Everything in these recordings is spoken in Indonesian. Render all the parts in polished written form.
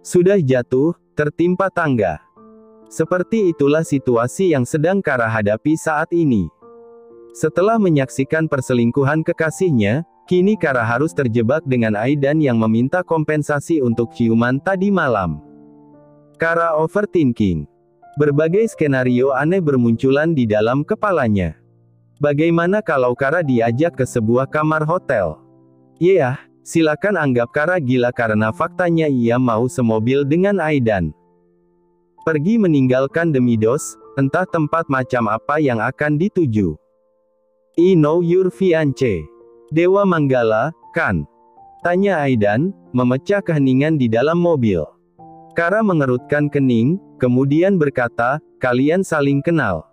Sudah jatuh, tertimpa tangga. Seperti itulah situasi yang sedang Kara hadapi saat ini. Setelah menyaksikan perselingkuhan kekasihnya, kini Kara harus terjebak dengan Aidan yang meminta kompensasi untuk ciuman tadi malam. Kara overthinking. Berbagai skenario aneh bermunculan di dalam kepalanya. Bagaimana kalau Kara diajak ke sebuah kamar hotel? Yah, silakan anggap Kara gila karena faktanya ia mau semobil dengan Aidan. Pergi meninggalkan Demidos, entah tempat macam apa yang akan dituju. I know your fiancé. Dewa Manggala, kan? Tanya Aidan, memecah keheningan di dalam mobil. Kara mengerutkan kening, kemudian berkata, kalian saling kenal.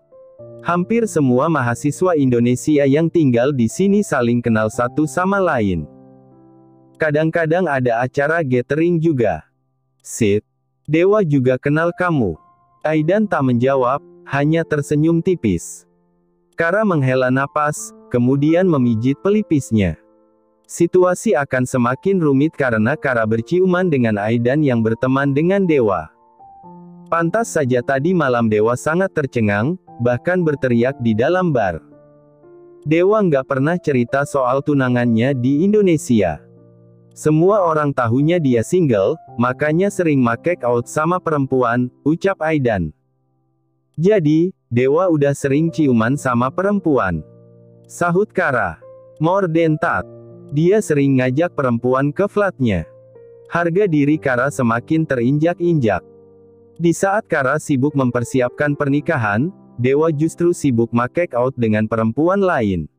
Hampir semua mahasiswa Indonesia yang tinggal di sini saling kenal satu sama lain. Kadang-kadang ada acara gathering juga. Sid, Dewa juga kenal kamu. Aidan tak menjawab, hanya tersenyum tipis. Kara menghela napas, kemudian memijit pelipisnya. Situasi akan semakin rumit karena Kara berciuman dengan Aidan yang berteman dengan Dewa. Pantas saja tadi malam Dewa sangat tercengang, bahkan berteriak di dalam bar. Dewa nggak pernah cerita soal tunangannya di Indonesia. Semua orang tahunya dia single, makanya sering make out sama perempuan, ucap Aidan. Jadi, Dewa udah sering ciuman sama perempuan. Sahut Kara. More than that. Dia sering ngajak perempuan ke flatnya. Harga diri Kara semakin terinjak-injak. Di saat Kara sibuk mempersiapkan pernikahan, Dewa justru sibuk make out dengan perempuan lain.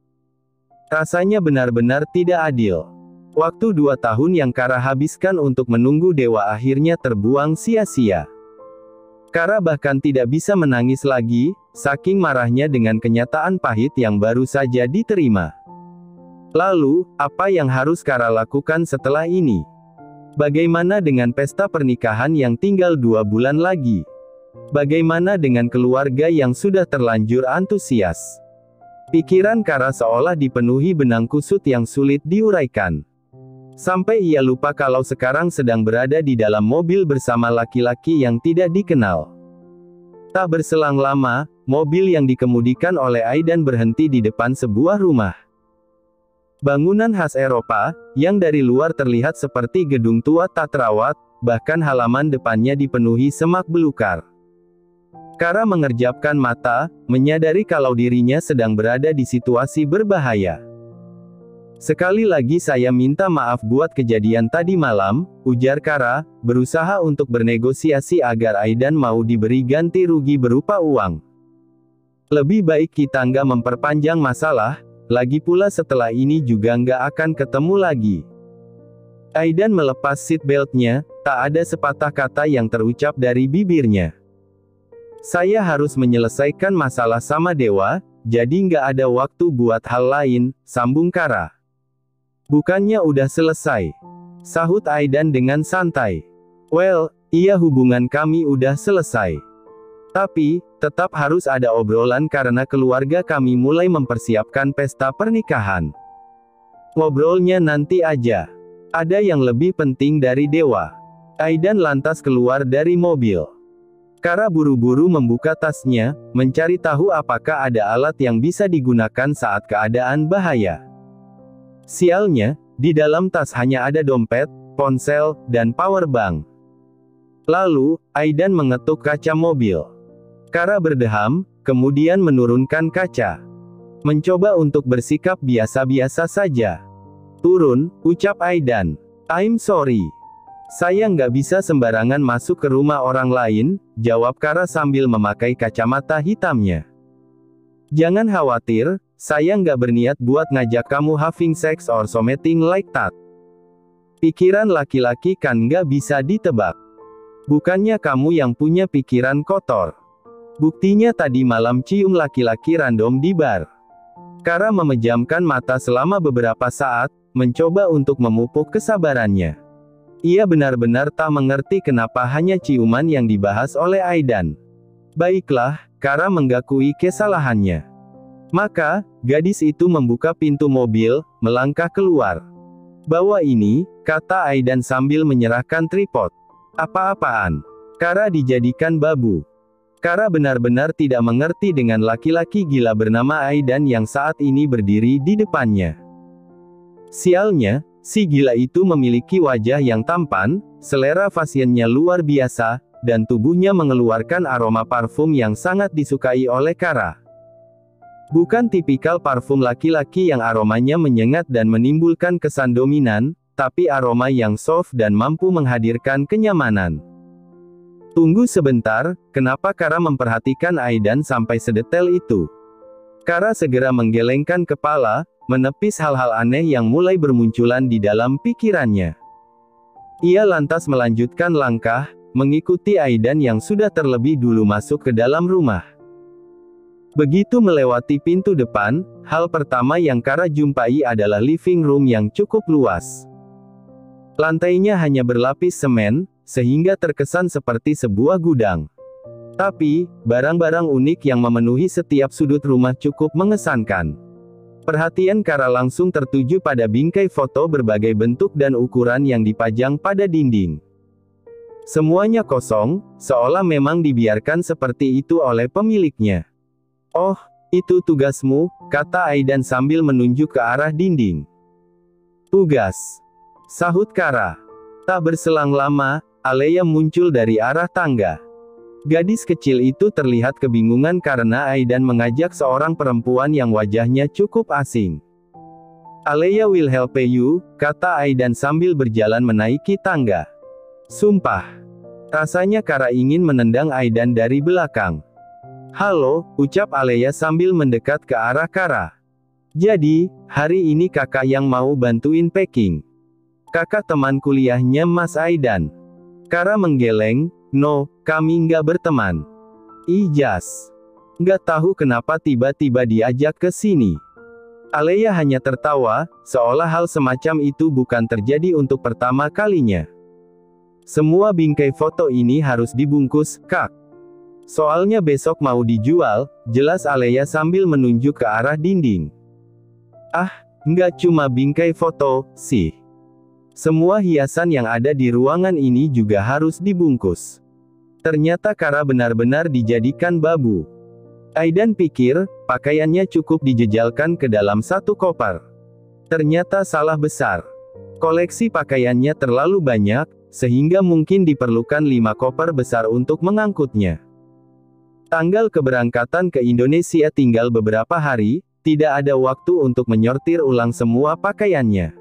Rasanya benar-benar tidak adil. Waktu 2 tahun yang Kara habiskan untuk menunggu Dewa akhirnya terbuang sia-sia. Kara bahkan tidak bisa menangis lagi, saking marahnya dengan kenyataan pahit yang baru saja diterima. Lalu, apa yang harus Kara lakukan setelah ini? Bagaimana dengan pesta pernikahan yang tinggal 2 bulan lagi? Bagaimana dengan keluarga yang sudah terlanjur antusias? Pikiran Kara seolah dipenuhi benang kusut yang sulit diuraikan. Sampai ia lupa kalau sekarang sedang berada di dalam mobil bersama laki-laki yang tidak dikenal. Tak berselang lama, mobil yang dikemudikan oleh Aidan berhenti di depan sebuah rumah. Bangunan khas Eropa, yang dari luar terlihat seperti gedung tua tak terawat, bahkan halaman depannya dipenuhi semak belukar. Kara mengerjapkan mata, menyadari kalau dirinya sedang berada di situasi berbahaya. Sekali lagi saya minta maaf buat kejadian tadi malam, ujar Kara, berusaha untuk bernegosiasi agar Aidan mau diberi ganti rugi berupa uang. Lebih baik kita nggak memperpanjang masalah, lagi pula setelah ini juga nggak akan ketemu lagi. Aidan melepas seatbeltnya, tak ada sepatah kata yang terucap dari bibirnya. Saya harus menyelesaikan masalah sama Dewa, jadi nggak ada waktu buat hal lain, sambung Kara. Bukannya udah selesai? Sahut Aidan dengan santai. Well, iya hubungan kami udah selesai. Tapi, tetap harus ada obrolan karena keluarga kami mulai mempersiapkan pesta pernikahan. Ngobrolnya nanti aja. Ada yang lebih penting dari Dewa. Aidan lantas keluar dari mobil. Kara buru-buru membuka tasnya, mencari tahu apakah ada alat yang bisa digunakan saat keadaan bahaya. Sialnya, di dalam tas hanya ada dompet, ponsel, dan power bank. Lalu, Aidan mengetuk kaca mobil. Kara berdeham, kemudian menurunkan kaca. Mencoba untuk bersikap biasa-biasa saja. Turun, ucap Aidan. I'm sorry. Saya nggak bisa sembarangan masuk ke rumah orang lain, jawab Kara sambil memakai kacamata hitamnya. Jangan khawatir, saya nggak berniat buat ngajak kamu having sex or something like that. Pikiran laki-laki kan nggak bisa ditebak. Bukannya kamu yang punya pikiran kotor. Buktinya tadi malam cium laki-laki random di bar. Kara memejamkan mata selama beberapa saat, mencoba untuk memupuk kesabarannya. Ia benar-benar tak mengerti kenapa hanya ciuman yang dibahas oleh Aidan. Baiklah, Kara menggakui kesalahannya. Maka, gadis itu membuka pintu mobil, melangkah keluar. Bawa ini, kata Aidan sambil menyerahkan tripod. Apa-apaan? Kara dijadikan babu. Kara benar-benar tidak mengerti dengan laki-laki gila bernama Aidan yang saat ini berdiri di depannya. Sialnya, si gila itu memiliki wajah yang tampan, selera fashionnya luar biasa, dan tubuhnya mengeluarkan aroma parfum yang sangat disukai oleh Kara. Bukan tipikal parfum laki-laki yang aromanya menyengat dan menimbulkan kesan dominan, tapi aroma yang soft dan mampu menghadirkan kenyamanan. Tunggu sebentar, kenapa Kara memperhatikan Aidan sampai sedetail itu? Kara segera menggelengkan kepala, menepis hal-hal aneh yang mulai bermunculan di dalam pikirannya. Ia lantas melanjutkan langkah, mengikuti Aidan yang sudah terlebih dulu masuk ke dalam rumah. Begitu melewati pintu depan, hal pertama yang Kara jumpai adalah living room yang cukup luas. Lantainya hanya berlapis semen, sehingga terkesan seperti sebuah gudang. Tapi, barang-barang unik yang memenuhi setiap sudut rumah cukup mengesankan. Perhatian Kara langsung tertuju pada bingkai foto berbagai bentuk dan ukuran yang dipajang pada dinding. Semuanya kosong, seolah memang dibiarkan seperti itu oleh pemiliknya. "Oh, itu tugasmu," kata Aidan sambil menunjuk ke arah dinding. "Tugas?" sahut Kara. Tak berselang lama, Alea muncul dari arah tangga. Gadis kecil itu terlihat kebingungan karena Aidan mengajak seorang perempuan yang wajahnya cukup asing. "Alea will help you," kata Aidan sambil berjalan menaiki tangga. Sumpah. Rasanya Kara ingin menendang Aidan dari belakang. "Halo," ucap Alea sambil mendekat ke arah Kara. "Jadi, hari ini kakak yang mau bantuin packing?" "Kakak teman kuliahnya Mas Aidan." Kara menggeleng, "No, kami nggak berteman." "Ijas. Nggak tahu kenapa tiba-tiba diajak ke sini." Alea hanya tertawa, seolah hal semacam itu bukan terjadi untuk pertama kalinya. "Semua bingkai foto ini harus dibungkus, Kak. Soalnya besok mau dijual," jelas Alea sambil menunjuk ke arah dinding. "Ah, nggak cuma bingkai foto, sih. Semua hiasan yang ada di ruangan ini juga harus dibungkus." Ternyata Kara benar-benar dijadikan babu. Aidan pikir, pakaiannya cukup dijejalkan ke dalam satu koper. Ternyata salah besar. Koleksi pakaiannya terlalu banyak, sehingga mungkin diperlukan 5 koper besar untuk mengangkutnya. Tanggal keberangkatan ke Indonesia tinggal beberapa hari, tidak ada waktu untuk menyortir ulang semua pakaiannya.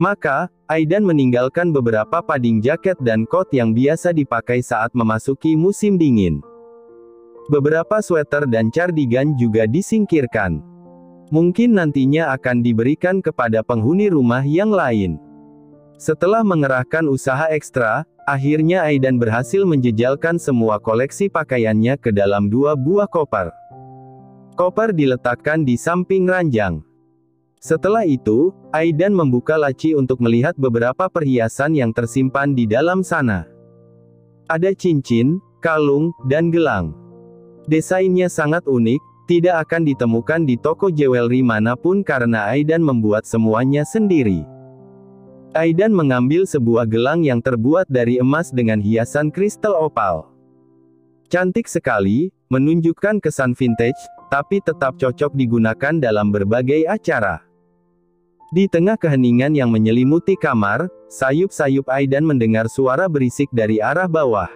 Maka, Aidan meninggalkan beberapa padding jaket dan kot yang biasa dipakai saat memasuki musim dingin. Beberapa sweater dan cardigan juga disingkirkan. Mungkin nantinya akan diberikan kepada penghuni rumah yang lain. Setelah mengerahkan usaha ekstra, akhirnya Aidan berhasil menjejalkan semua koleksi pakaiannya ke dalam 2 buah koper. Koper diletakkan di samping ranjang. Setelah itu, Aidan membuka laci untuk melihat beberapa perhiasan yang tersimpan di dalam sana. Ada cincin, kalung, dan gelang. Desainnya sangat unik, tidak akan ditemukan di toko jewelry manapun karena Aidan membuat semuanya sendiri. Aidan mengambil sebuah gelang yang terbuat dari emas dengan hiasan kristal opal. Cantik sekali, menunjukkan kesan vintage, tapi tetap cocok digunakan dalam berbagai acara. Di tengah keheningan yang menyelimuti kamar, sayup-sayup Aidan mendengar suara berisik dari arah bawah.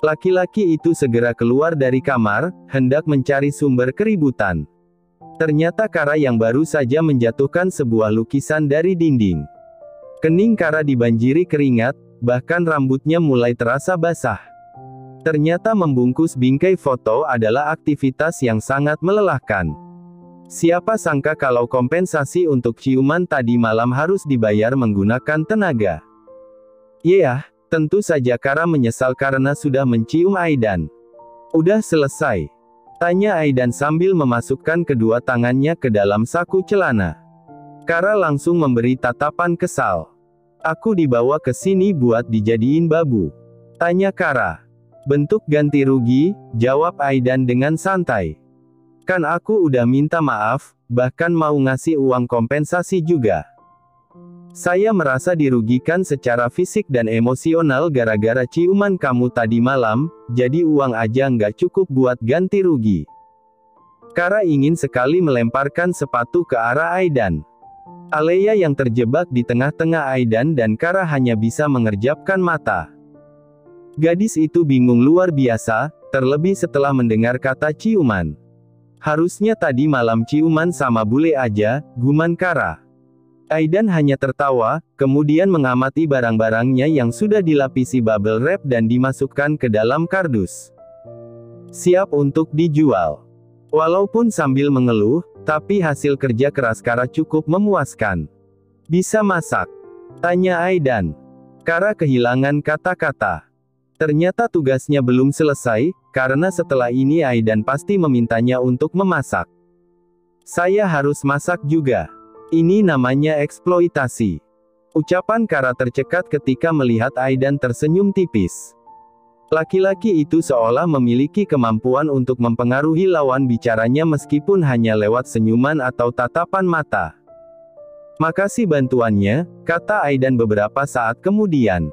Laki-laki itu segera keluar dari kamar, hendak mencari sumber keributan. Ternyata Kara yang baru saja menjatuhkan sebuah lukisan dari dinding. Kening Kara dibanjiri keringat, bahkan rambutnya mulai terasa basah. Ternyata membungkus bingkai foto adalah aktivitas yang sangat melelahkan. Siapa sangka kalau kompensasi untuk ciuman tadi malam harus dibayar menggunakan tenaga. Yah, tentu saja Kara menyesal karena sudah mencium Aidan. "Udah selesai?" tanya Aidan sambil memasukkan kedua tangannya ke dalam saku celana. Kara langsung memberi tatapan kesal. "Aku dibawa ke sini buat dijadiin babu?" tanya Kara. "Bentuk ganti rugi," jawab Aidan dengan santai. "Kan aku udah minta maaf, bahkan mau ngasih uang kompensasi juga." Saya merasa dirugikan secara fisik dan emosional gara-gara ciuman kamu tadi malam, jadi uang aja nggak cukup buat ganti rugi. Kara ingin sekali melemparkan sepatu ke arah Aidan. Alea yang terjebak di tengah-tengah Aidan dan Kara hanya bisa mengerjapkan mata. Gadis itu bingung luar biasa, terlebih setelah mendengar kata ciuman. Harusnya tadi malam ciuman sama bule aja, guman Kara. Aidan hanya tertawa, kemudian mengamati barang-barangnya yang sudah dilapisi bubble wrap dan dimasukkan ke dalam kardus. Siap untuk dijual. Walaupun sambil mengeluh, tapi hasil kerja keras Kara cukup memuaskan. Bisa masak? Tanya Aidan. Kara kehilangan kata-kata. Ternyata tugasnya belum selesai, karena setelah ini Aidan pasti memintanya untuk memasak. Saya harus masak juga. Ini namanya eksploitasi. Ucapan Kara tercekat ketika melihat Aidan tersenyum tipis. Laki-laki itu seolah memiliki kemampuan untuk mempengaruhi lawan bicaranya meskipun hanya lewat senyuman atau tatapan mata. Makasih bantuannya, kata Aidan beberapa saat kemudian.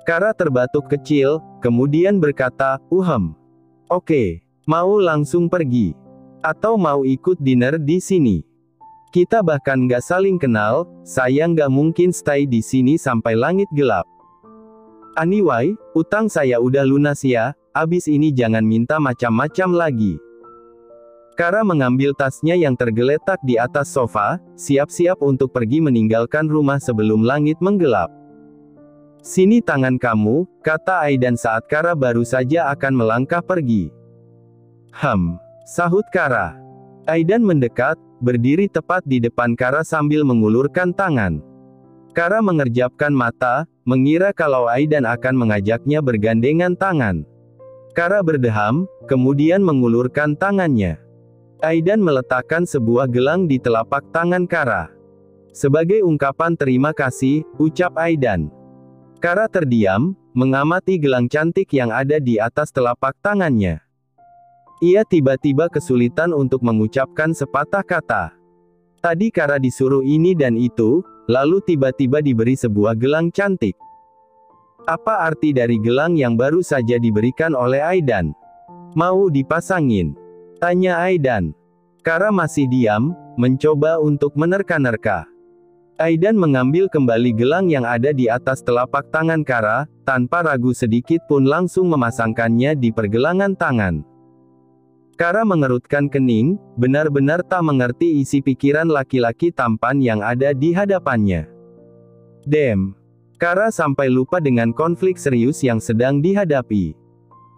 Kara terbatuk kecil, kemudian berkata, Oke, mau langsung pergi? Atau mau ikut dinner di sini? Kita bahkan nggak saling kenal, saya nggak mungkin stay di sini sampai langit gelap. Anyway, utang saya udah lunas ya, abis ini jangan minta macam-macam lagi. Kara mengambil tasnya yang tergeletak di atas sofa, siap-siap untuk pergi meninggalkan rumah sebelum langit menggelap. Sini tangan kamu, kata Aidan saat Kara baru saja akan melangkah pergi. Sahut Kara. Aidan mendekat, berdiri tepat di depan Kara sambil mengulurkan tangan. Kara mengerjapkan mata, mengira kalau Aidan akan mengajaknya bergandengan tangan. Kara berdeham, kemudian mengulurkan tangannya. Aidan meletakkan sebuah gelang di telapak tangan Kara. Sebagai ungkapan terima kasih, ucap Aidan. Kara terdiam, mengamati gelang cantik yang ada di atas telapak tangannya. Ia tiba-tiba kesulitan untuk mengucapkan sepatah kata. Tadi Kara disuruh ini dan itu, lalu tiba-tiba diberi sebuah gelang cantik. Apa arti dari gelang yang baru saja diberikan oleh Aidan? Mau dipasangin? Tanya Aidan. Kara masih diam, mencoba untuk menerka-nerka. Aidan mengambil kembali gelang yang ada di atas telapak tangan Kara, tanpa ragu sedikit pun langsung memasangkannya di pergelangan tangan. Kara mengerutkan kening, benar-benar tak mengerti isi pikiran laki-laki tampan yang ada di hadapannya. Damn. Kara sampai lupa dengan konflik serius yang sedang dihadapi.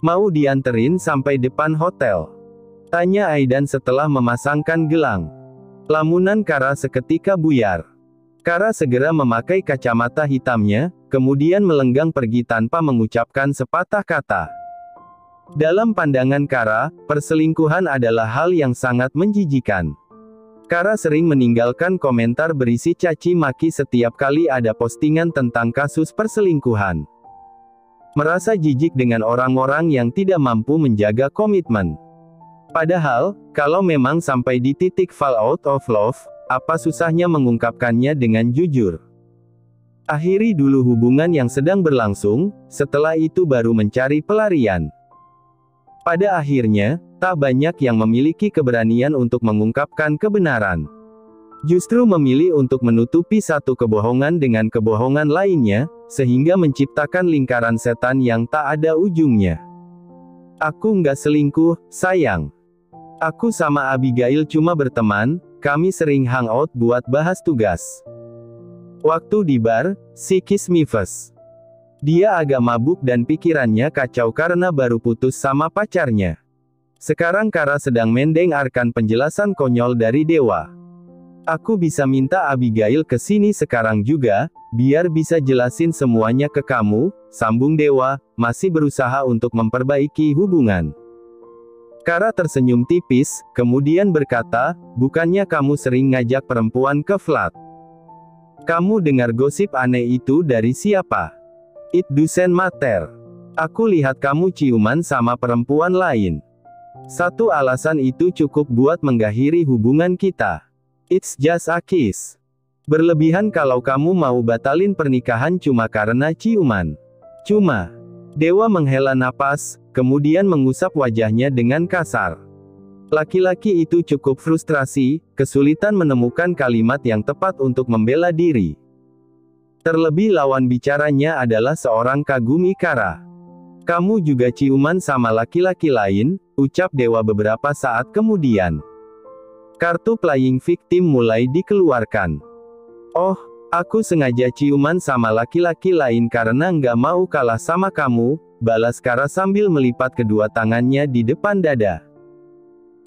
Mau dianterin sampai depan hotel? Tanya Aidan setelah memasangkan gelang. Lamunan Kara seketika buyar. Kara segera memakai kacamata hitamnya, kemudian melenggang pergi tanpa mengucapkan sepatah kata. Dalam pandangan Kara, perselingkuhan adalah hal yang sangat menjijikan. Kara sering meninggalkan komentar berisi caci maki setiap kali ada postingan tentang kasus perselingkuhan. Merasa jijik dengan orang-orang yang tidak mampu menjaga komitmen. Padahal, kalau memang sampai di titik fall out of love, apa susahnya mengungkapkannya dengan jujur? Akhiri dulu hubungan yang sedang berlangsung, setelah itu baru mencari pelarian. Pada akhirnya, tak banyak yang memiliki keberanian untuk mengungkapkan kebenaran. Justru memilih untuk menutupi satu kebohongan dengan kebohongan lainnya, sehingga menciptakan lingkaran setan yang tak ada ujungnya. Aku nggak selingkuh, sayang. Aku sama Abigail cuma berteman, kami sering hangout buat bahas tugas. Waktu di bar, si kiss me first. Dia agak mabuk dan pikirannya kacau karena baru putus sama pacarnya. Sekarang Kara sedang mendengarkan penjelasan konyol dari Dewa. Aku bisa minta Abigail ke sini sekarang juga, biar bisa jelasin semuanya ke kamu, sambung Dewa, masih berusaha untuk memperbaiki hubungan. Kara tersenyum tipis, kemudian berkata, bukannya kamu sering ngajak perempuan ke flat? Kamu dengar gosip aneh itu dari siapa? It doesn't matter. Aku lihat kamu ciuman sama perempuan lain. Satu alasan itu cukup buat mengakhiri hubungan kita. It's just a kiss. Berlebihan kalau kamu mau batalin pernikahan cuma karena ciuman. Cuma. Dewa menghela napas, kemudian mengusap wajahnya dengan kasar. Laki-laki itu cukup frustrasi, kesulitan menemukan kalimat yang tepat untuk membela diri. Terlebih lawan bicaranya adalah seorang Kagumi Kara. Kamu juga ciuman sama laki-laki lain, ucap Dewa beberapa saat kemudian. Kartu playing victim mulai dikeluarkan. Oh, aku sengaja ciuman sama laki-laki lain karena nggak mau kalah sama kamu, balas Kara sambil melipat kedua tangannya di depan dada.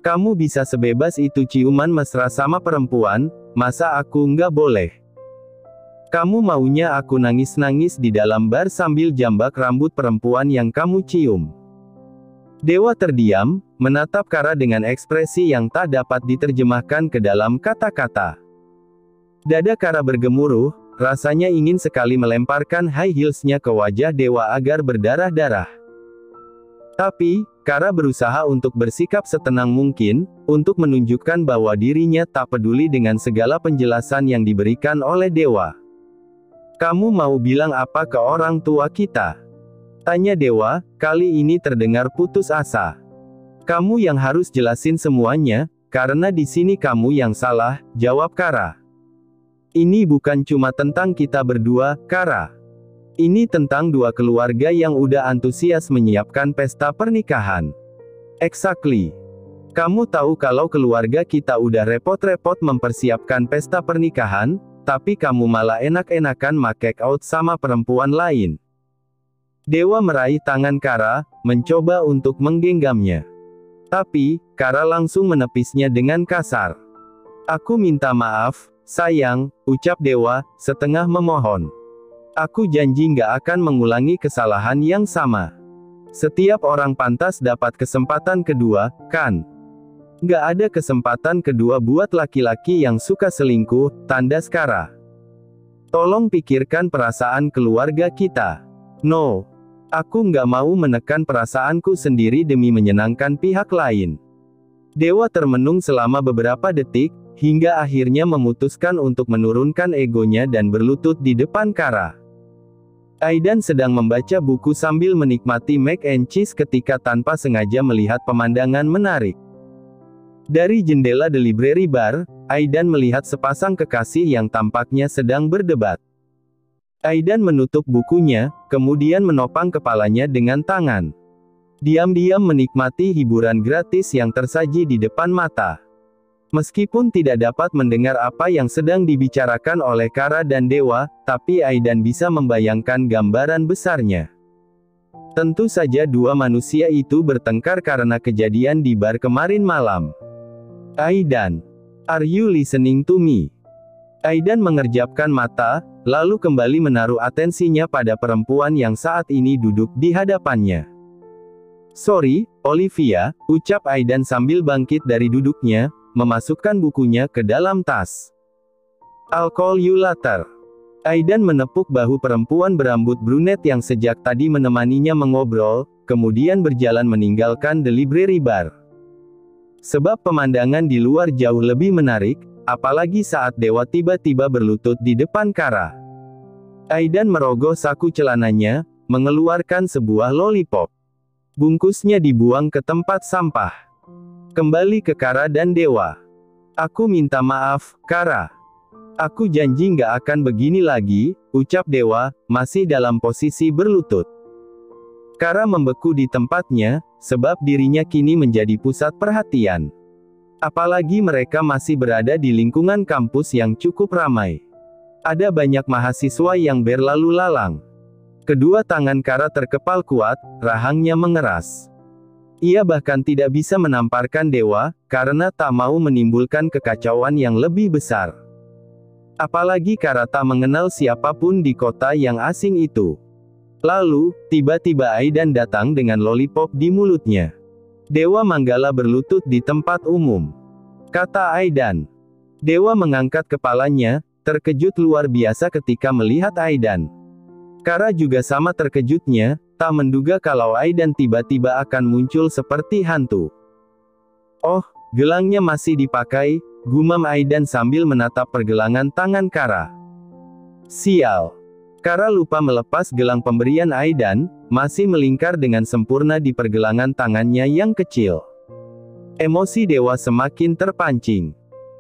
Kamu bisa sebebas itu ciuman mesra sama perempuan, masa aku nggak boleh? Kamu maunya aku nangis-nangis di dalam bar sambil jambak rambut perempuan yang kamu cium. Dewa terdiam, menatap Kara dengan ekspresi yang tak dapat diterjemahkan ke dalam kata-kata. Dada Kara bergemuruh, rasanya ingin sekali melemparkan high heelsnya ke wajah Dewa agar berdarah-darah. Tapi, Kara berusaha untuk bersikap setenang mungkin, untuk menunjukkan bahwa dirinya tak peduli dengan segala penjelasan yang diberikan oleh Dewa. Kamu mau bilang apa ke orang tua kita? Tanya Dewa, kali ini terdengar putus asa. Kamu yang harus jelasin semuanya, karena di sini kamu yang salah, jawab Kara. Ini bukan cuma tentang kita berdua, Kara. Ini tentang dua keluarga yang udah antusias menyiapkan pesta pernikahan. Exactly. Kamu tahu kalau keluarga kita udah repot-repot mempersiapkan pesta pernikahan, tapi kamu malah enak-enakan make out sama perempuan lain. Dewa meraih tangan Kara, mencoba untuk menggenggamnya. Tapi, Kara langsung menepisnya dengan kasar. Aku minta maaf, sayang, ucap Dewa, setengah memohon. Aku janji nggak akan mengulangi kesalahan yang sama. Setiap orang pantas dapat kesempatan kedua, kan? Nggak ada kesempatan kedua buat laki-laki yang suka selingkuh, tandas Kara. Tolong pikirkan perasaan keluarga kita. No. Aku nggak mau menekan perasaanku sendiri demi menyenangkan pihak lain. Dewa termenung selama beberapa detik, hingga akhirnya memutuskan untuk menurunkan egonya dan berlutut di depan Kara. Aidan sedang membaca buku sambil menikmati mac and cheese ketika tanpa sengaja melihat pemandangan menarik. Dari jendela The Library Bar, Aidan melihat sepasang kekasih yang tampaknya sedang berdebat. Aidan menutup bukunya, kemudian menopang kepalanya dengan tangan. Diam-diam menikmati hiburan gratis yang tersaji di depan mata. Meskipun tidak dapat mendengar apa yang sedang dibicarakan oleh Kara dan Dewa, tapi Aidan bisa membayangkan gambaran besarnya. Tentu saja dua manusia itu bertengkar karena kejadian di bar kemarin malam. Aidan, are you listening to me? Aidan mengerjapkan mata, lalu kembali menaruh atensinya pada perempuan yang saat ini duduk di hadapannya. Sorry, Olivia, ucap Aidan sambil bangkit dari duduknya, memasukkan bukunya ke dalam tas. I'll call you later. Aidan menepuk bahu perempuan berambut brunet yang sejak tadi menemaninya mengobrol, kemudian berjalan meninggalkan The Library Bar. Sebab pemandangan di luar jauh lebih menarik, apalagi saat Dewa tiba-tiba berlutut di depan Kara. Aidan merogoh saku celananya, mengeluarkan sebuah lollipop. Bungkusnya dibuang ke tempat sampah. Kembali ke Kara dan Dewa. Aku minta maaf, Kara. Aku janji nggak akan begini lagi, ucap Dewa, masih dalam posisi berlutut. Kara membeku di tempatnya, sebab dirinya kini menjadi pusat perhatian. Apalagi mereka masih berada di lingkungan kampus yang cukup ramai. Ada banyak mahasiswa yang berlalu lalang. Kedua tangan Kara terkepal kuat, rahangnya mengeras. Ia bahkan tidak bisa menamparkan Dewa, karena tak mau menimbulkan kekacauan yang lebih besar. Apalagi Kara tak mengenal siapapun di kota yang asing itu. Lalu, tiba-tiba Aidan datang dengan lollipop di mulutnya. Dewa Manggala berlutut di tempat umum. Kata Aidan. Dewa mengangkat kepalanya, terkejut luar biasa ketika melihat Aidan. Kara juga sama terkejutnya, tak menduga kalau Aidan tiba-tiba akan muncul seperti hantu. Oh, gelangnya masih dipakai, gumam Aidan sambil menatap pergelangan tangan Kara. Sial. Kara lupa melepas gelang pemberian Aidan, masih melingkar dengan sempurna di pergelangan tangannya yang kecil. Emosi dewa semakin terpancing.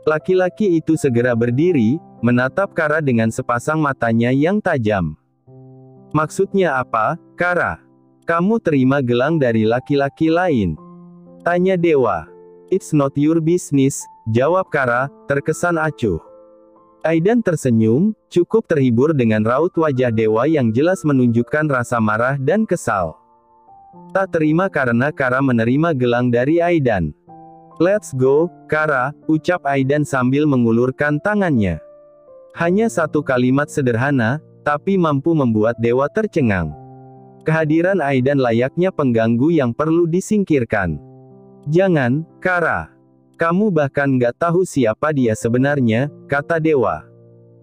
Laki-laki itu segera berdiri, menatap Kara dengan sepasang matanya yang tajam. Maksudnya apa, Kara? Kamu terima gelang dari laki-laki lain? Tanya dewa. It's not your business, jawab Kara, terkesan acuh. Aidan tersenyum, cukup terhibur dengan raut wajah dewa yang jelas menunjukkan rasa marah dan kesal. Tak terima karena Kara menerima gelang dari Aidan. Let's go, Kara, ucap Aidan sambil mengulurkan tangannya. Hanya satu kalimat sederhana, tapi mampu membuat dewa tercengang. Kehadiran Aidan layaknya pengganggu yang perlu disingkirkan. Jangan, Kara. Kamu bahkan nggak tahu siapa dia sebenarnya, kata dewa.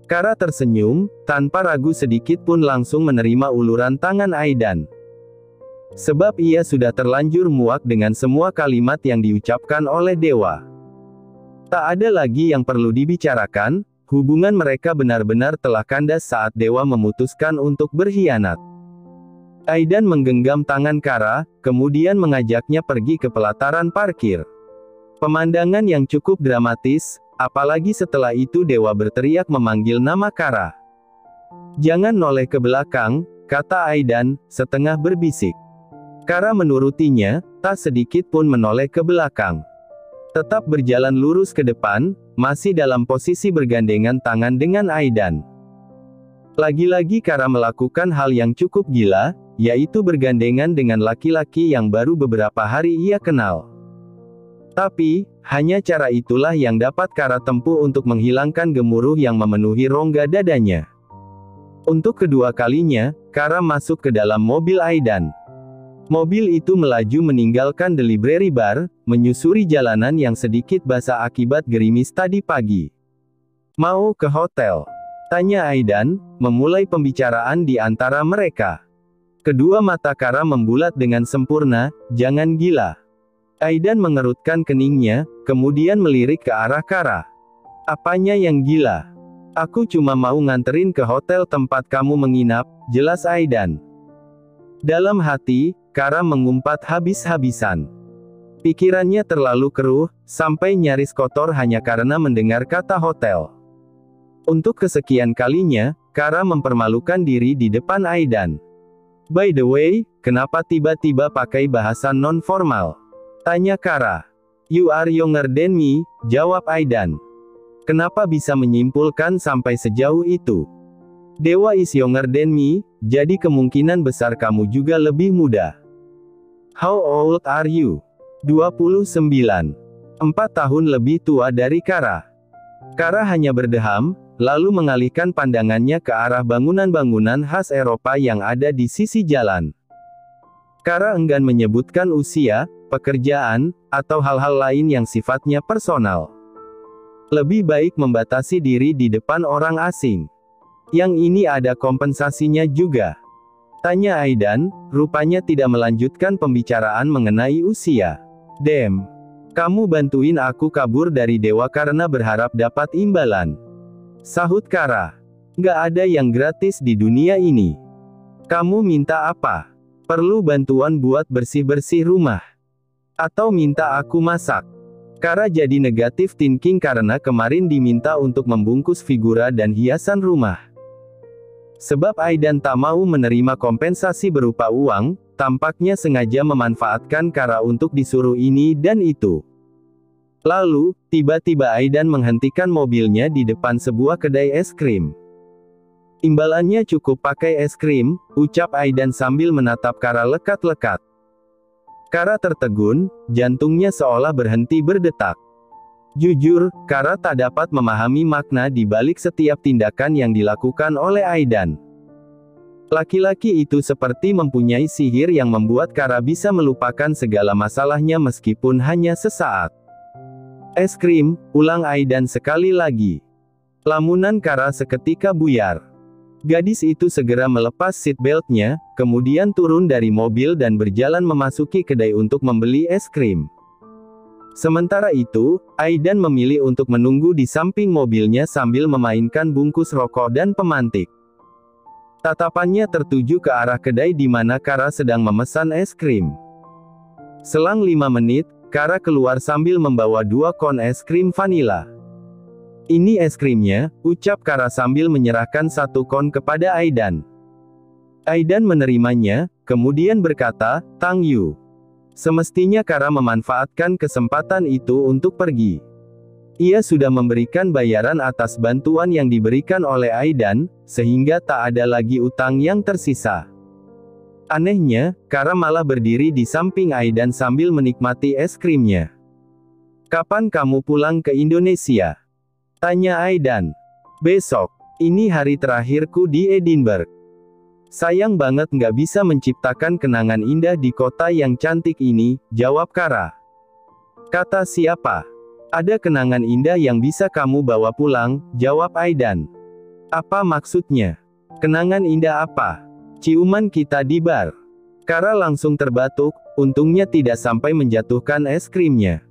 Kara tersenyum, tanpa ragu sedikit pun langsung menerima uluran tangan Aidan. Sebab ia sudah terlanjur muak dengan semua kalimat yang diucapkan oleh dewa. Tak ada lagi yang perlu dibicarakan. Hubungan mereka benar-benar telah kandas saat dewa memutuskan untuk berkhianat. Aidan menggenggam tangan Kara, kemudian mengajaknya pergi ke pelataran parkir. Pemandangan yang cukup dramatis, apalagi setelah itu dewa berteriak memanggil nama Kara. Jangan noleh ke belakang, kata Aidan, setengah berbisik. Kara menurutinya, tak sedikit pun menoleh ke belakang. Tetap berjalan lurus ke depan, masih dalam posisi bergandengan tangan dengan Aidan. Lagi-lagi Kara melakukan hal yang cukup gila, yaitu bergandengan dengan laki-laki yang baru beberapa hari ia kenal. Tapi, hanya cara itulah yang dapat Kara tempuh untuk menghilangkan gemuruh yang memenuhi rongga dadanya. Untuk kedua kalinya, Kara masuk ke dalam mobil Aidan. Mobil itu melaju meninggalkan The Library Bar, menyusuri jalanan yang sedikit basah akibat gerimis tadi pagi. Mau ke hotel? Tanya Aidan, memulai pembicaraan di antara mereka. Kedua mata Kara membulat dengan sempurna, jangan gila. Aidan mengerutkan keningnya, kemudian melirik ke arah Kara. Apanya yang gila? Aku cuma mau nganterin ke hotel tempat kamu menginap, jelas Aidan. Dalam hati, Kara mengumpat habis-habisan. Pikirannya terlalu keruh, sampai nyaris kotor hanya karena mendengar kata hotel. Untuk kesekian kalinya, Kara mempermalukan diri di depan Aidan. By the way, kenapa tiba-tiba pakai bahasa non-formal? Tanya Kara. You are younger than me, jawab Aidan. Kenapa bisa menyimpulkan sampai sejauh itu? Dewa is younger than me, jadi kemungkinan besar kamu juga lebih muda. How old are you? 29. 4 tahun lebih tua dari Kara. Kara hanya berdeham, lalu mengalihkan pandangannya ke arah bangunan-bangunan khas Eropa yang ada di sisi jalan. Kara enggan menyebutkan usia, pekerjaan, atau hal-hal lain yang sifatnya personal. Lebih baik membatasi diri di depan orang asing. Yang ini ada kompensasinya juga. Tanya Aidan, rupanya tidak melanjutkan pembicaraan mengenai usia. Damn. Kamu bantuin aku kabur dari dewa karena berharap dapat imbalan. Sahut Kara. Nggak ada yang gratis di dunia ini. Kamu minta apa? Perlu bantuan buat bersih-bersih rumah? Atau minta aku masak? Kara jadi negatif thinking karena kemarin diminta untuk membungkus figura dan hiasan rumah. Sebab Aidan tak mau menerima kompensasi berupa uang, tampaknya sengaja memanfaatkan Kara untuk disuruh ini dan itu. Lalu, tiba-tiba Aidan menghentikan mobilnya di depan sebuah kedai es krim. Imbalannya cukup pakai es krim, ucap Aidan sambil menatap Kara lekat-lekat. Kara tertegun, jantungnya seolah berhenti berdetak. Jujur, Kara tak dapat memahami makna di balik setiap tindakan yang dilakukan oleh Aidan. Laki-laki itu seperti mempunyai sihir yang membuat Kara bisa melupakan segala masalahnya meskipun hanya sesaat. Es krim, ulang Aidan sekali lagi. Lamunan Kara seketika buyar. Gadis itu segera melepas seatbeltnya, kemudian turun dari mobil dan berjalan memasuki kedai untuk membeli es krim. Sementara itu, Aidan memilih untuk menunggu di samping mobilnya sambil memainkan bungkus rokok dan pemantik. Tatapannya tertuju ke arah kedai di mana Kara sedang memesan es krim. Selang 5 menit, Kara keluar sambil membawa 2 kon es krim vanila. "Ini es krimnya," ucap Kara sambil menyerahkan 1 kon kepada Aidan. Aidan menerimanya, kemudian berkata, "Thank you." Semestinya Kara memanfaatkan kesempatan itu untuk pergi. Ia sudah memberikan bayaran atas bantuan yang diberikan oleh Aidan, sehingga tak ada lagi utang yang tersisa. Anehnya, Kara malah berdiri di samping Aidan sambil menikmati es krimnya. "Kapan kamu pulang ke Indonesia?" tanya Aidan. "Besok. Ini hari terakhirku di Edinburgh. Sayang banget nggak bisa menciptakan kenangan indah di kota yang cantik ini," jawab Kara. "Kata siapa? Ada kenangan indah yang bisa kamu bawa pulang," jawab Aidan. "Apa maksudnya? Kenangan indah apa? Ciuman kita di bar." Kara langsung terbatuk, untungnya tidak sampai menjatuhkan es krimnya.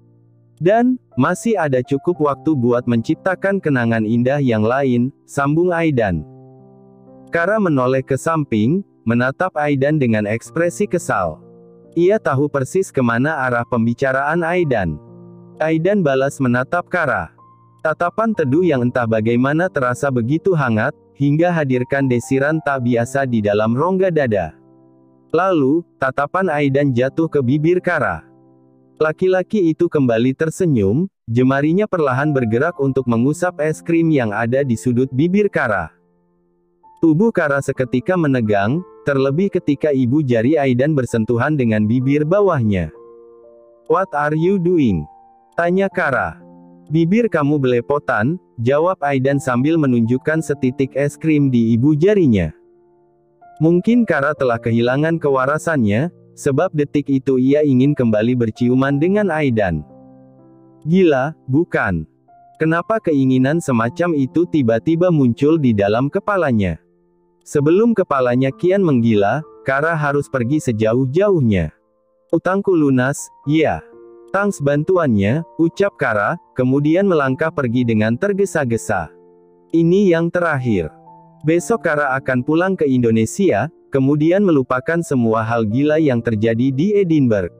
"Dan, masih ada cukup waktu buat menciptakan kenangan indah yang lain," sambung Aidan. Kara menoleh ke samping, menatap Aidan dengan ekspresi kesal. Ia tahu persis kemana arah pembicaraan Aidan. Aidan balas menatap Kara. Tatapan teduh yang entah bagaimana terasa begitu hangat, hingga hadirkan desiran tak biasa di dalam rongga dada. Lalu, tatapan Aidan jatuh ke bibir Kara. Laki-laki itu kembali tersenyum, jemarinya perlahan bergerak untuk mengusap es krim yang ada di sudut bibir Kara. Tubuh Kara seketika menegang, terlebih ketika ibu jari Aidan bersentuhan dengan bibir bawahnya. "What are you doing?" tanya Kara. "Bibir kamu belepotan," jawab Aidan sambil menunjukkan setitik es krim di ibu jarinya. Mungkin Kara telah kehilangan kewarasannya, sebab detik itu ia ingin kembali berciuman dengan Aidan. Gila, bukan? Kenapa keinginan semacam itu tiba-tiba muncul di dalam kepalanya? Sebelum kepalanya kian menggila, Kara harus pergi sejauh-jauhnya. "Utangku lunas, ya. Thanks bantuannya," ucap Kara, kemudian melangkah pergi dengan tergesa-gesa. "Ini yang terakhir. Besok Kara akan pulang ke Indonesia, kemudian melupakan semua hal gila yang terjadi di Edinburgh."